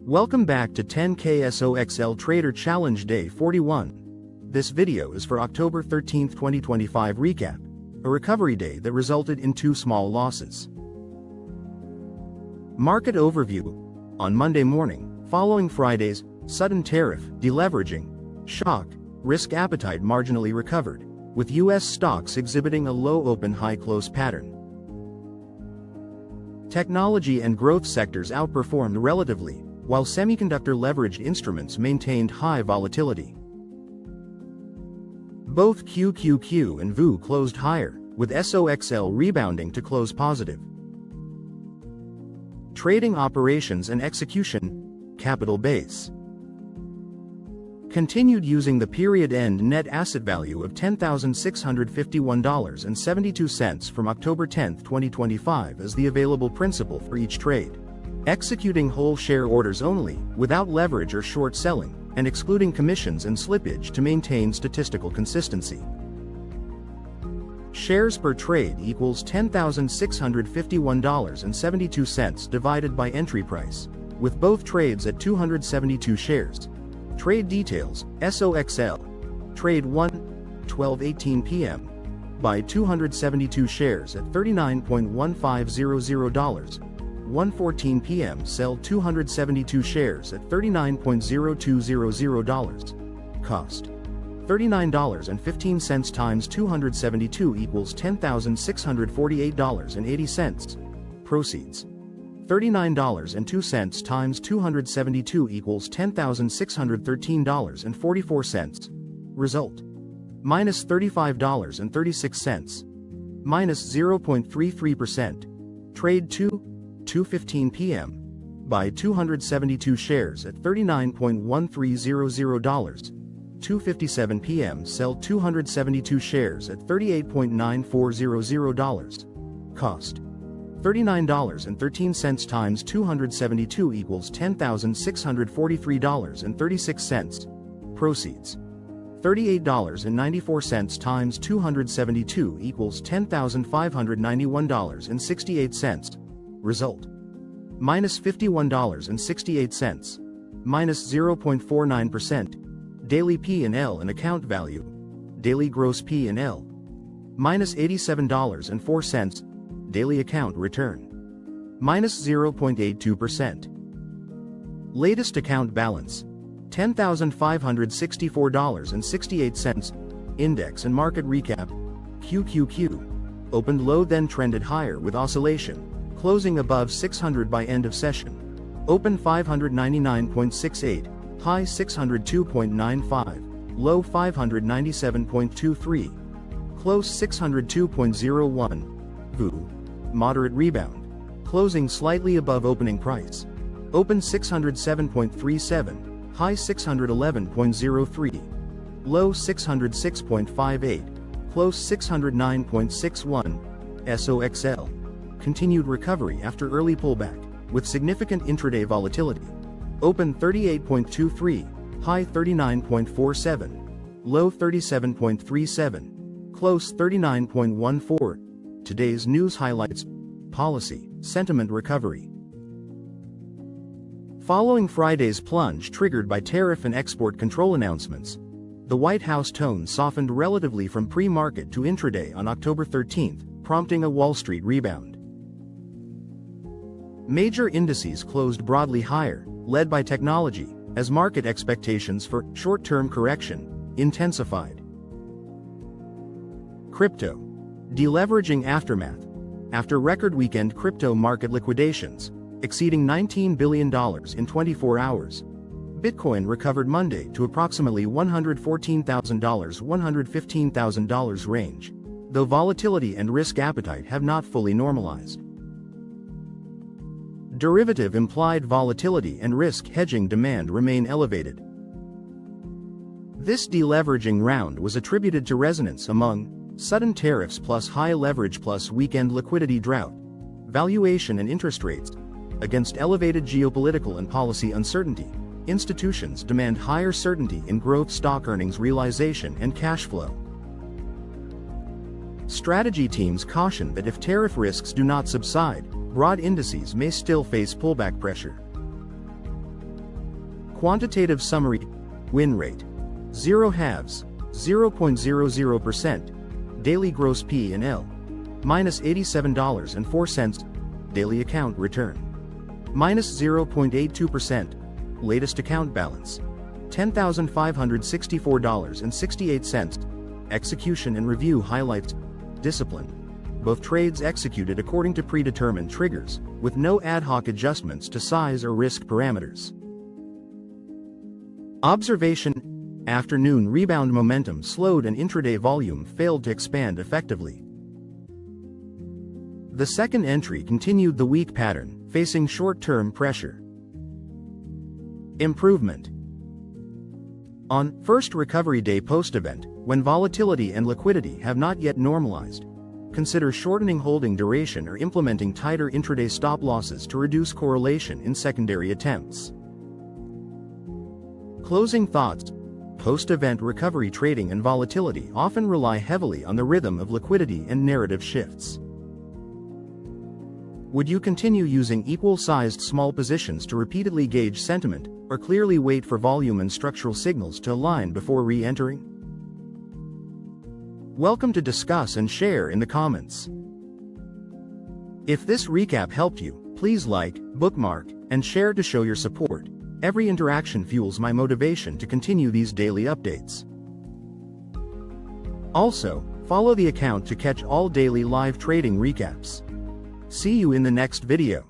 Welcome back to 10K SOXL Trader Challenge Day 41. This video is for October 13, 2025 recap, a recovery day that resulted in 2 small losses. Market overview. On Monday morning, following Friday's sudden tariff, deleveraging shock, risk appetite marginally recovered, with U.S. stocks exhibiting a low open high close pattern. Technology and growth sectors outperformed relatively, while semiconductor leveraged instruments maintained high volatility. Both QQQ and VU closed higher, with SOXL rebounding to close positive. Trading operations and execution. Capital base continued using the period-end net asset value of $10,651.72 from October 10, 2025 as the available principal for each trade. Executing whole share orders only, without leverage or short selling, and excluding commissions and slippage to maintain statistical consistency. Shares per trade equals $10,651.72 divided by entry price, with both trades at 272 shares. Trade details: SOXL. Trade 1, 12:18 p.m. Buy 272 shares at $39.1500. 1:14 p.m. Sell 272 shares at $39.0200. Cost: $39.15 times 272 equals $10,648.80. Proceeds: $39.02 times 272 equals $10,613.44. Result: minus $35.36. Minus 0.33%. Trade 2, 2:15 p.m. Buy 272 shares at $39.1300. 2:57 p.m. Sell 272 shares at $38.9400. Cost: $39.13 times 272 equals $10,643.36. Proceeds: $38.94 times 272 equals $10,591.68. Result: minus $51.68. Minus 0.49%. Daily P&L and account value. Daily gross P&L: minus $87.04. Daily account return: minus 0.82%. Latest account balance: $10,564.68. Index and market recap. QQQ opened low, then trended higher with oscillation, closing above 600 by end of session. Open 599.68, high 602.95, low 597.23, close 602.01. VU moderate rebound, closing slightly above opening price. Open 607.37, high 611.03, low 606.58, close 609.61. SOXL continued recovery after early pullback, with significant intraday volatility. Open 38.23, high 39.47, low 37.37, close 39.14. Today's news highlights: policy, sentiment recovery. Following Friday's plunge triggered by tariff and export control announcements, the White House tone softened relatively from pre-market to intraday on October 13, prompting a Wall Street rebound. Major indices closed broadly higher, led by technology, as market expectations for short-term correction intensified. Crypto. Deleveraging aftermath. After record weekend crypto market liquidations, exceeding $19 billion in 24 hours, Bitcoin recovered Monday to approximately $114,000–$115,000 range, though volatility and risk appetite have not fully normalized. Derivative implied volatility and risk hedging demand remain elevated. This deleveraging round was attributed to resonance among sudden tariffs plus high leverage plus weekend liquidity drought, valuation and interest rates. Against elevated geopolitical and policy uncertainty, institutions demand higher certainty in growth stock earnings realization and cash flow. Strategy teams caution that if tariff risks do not subside, broad indices may still face pullback pressure. Quantitative summary. Win rate 0 halves, 0.00%. Daily gross P&L minus $87.04. Daily account return minus 0.82%. Latest account balance $10,564.68. Execution and review highlights. Discipline. Both trades executed according to predetermined triggers, with no ad hoc adjustments to size or risk parameters. Observation. Afternoon rebound momentum slowed and intraday volume failed to expand effectively. The second entry continued the weak pattern, facing short-term pressure. Improvement. On first recovery day post-event, when volatility and liquidity have not yet normalized, consider shortening holding duration or implementing tighter intraday stop losses to reduce correlation in secondary attempts. Closing thoughts. Post-event recovery trading and volatility often rely heavily on the rhythm of liquidity and narrative shifts. Would you continue using equal-sized small positions to repeatedly gauge sentiment, or clearly wait for volume and structural signals to align before re-entering? Welcome to discuss and share in the comments. If this recap helped you, please like, bookmark, and share to show your support. Every interaction fuels my motivation to continue these daily updates. Also, follow the account to catch all daily live trading recaps. See you in the next video.